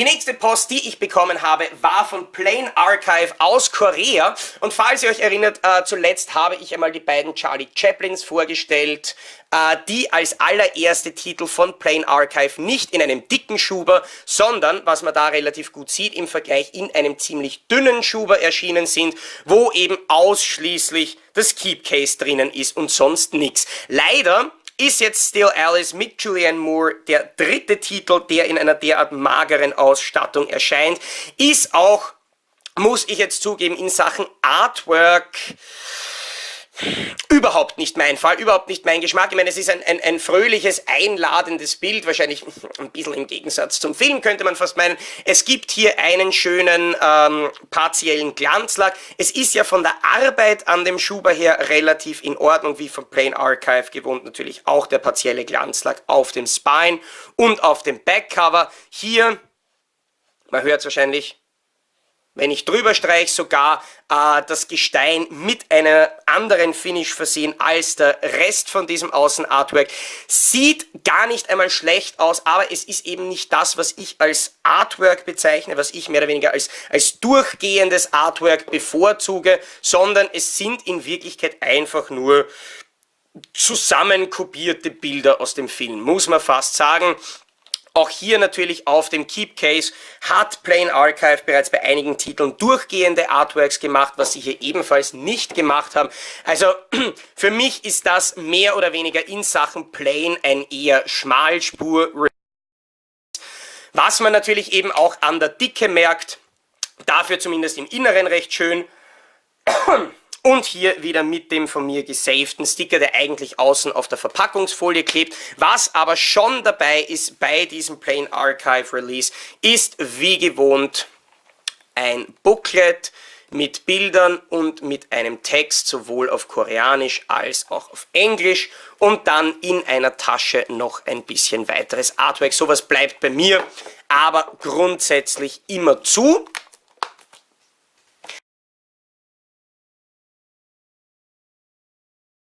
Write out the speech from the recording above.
Die nächste Post, die ich bekommen habe, war von Plain Archive aus Korea. Und falls ihr euch erinnert, zuletzt habe ich einmal die beiden Charlie Chaplins vorgestellt, die als allererste Titel von Plain Archive nicht in einem dicken Schuber, sondern, was man da relativ gut sieht, im Vergleich in einem ziemlich dünnen Schuber erschienen sind, wo eben ausschließlich das Keep Case drinnen ist und sonst nichts. Leider ist jetzt Still Alice mit Julianne Moore der dritte Titel, der in einer derart mageren Ausstattung erscheint. Ist auch, muss ich jetzt zugeben, in Sachen Artwork überhaupt nicht mein Fall, überhaupt nicht mein Geschmack. Ich meine, es ist ein fröhliches, einladendes Bild, wahrscheinlich ein bisschen im Gegensatz zum Film, könnte man fast meinen. Es gibt hier einen schönen partiellen Glanzlack. Es ist ja von der Arbeit an dem Schuber her relativ in Ordnung, wie von Plain Archive gewohnt, natürlich auch der partielle Glanzlack auf dem Spine und auf dem Backcover. Hier, man hört es wahrscheinlich, wenn ich drüber streiche, sogar das Gestein mit einer anderen Finish versehen als der Rest von diesem Außenartwork. Sieht gar nicht einmal schlecht aus, aber es ist eben nicht das, was ich als Artwork bezeichne, was ich mehr oder weniger als durchgehendes Artwork bevorzuge, sondern es sind in Wirklichkeit einfach nur zusammenkopierte Bilder aus dem Film, muss man fast sagen. Auch hier natürlich auf dem Keep Case hat Plain Archive bereits bei einigen Titeln durchgehende Artworks gemacht, was sie hier ebenfalls nicht gemacht haben. Also für mich ist das mehr oder weniger in Sachen Plain ein eher Schmalspur. Was man natürlich eben auch an der Dicke merkt, dafür zumindest im Inneren recht schön. Und hier wieder mit dem von mir gesavten Sticker, der eigentlich außen auf der Verpackungsfolie klebt. Was aber schon dabei ist bei diesem Plain Archive Release, ist wie gewohnt ein Booklet mit Bildern und mit einem Text, sowohl auf Koreanisch als auch auf Englisch. Und dann in einer Tasche noch ein bisschen weiteres Artwork. Sowas bleibt bei mir aber grundsätzlich immer zu.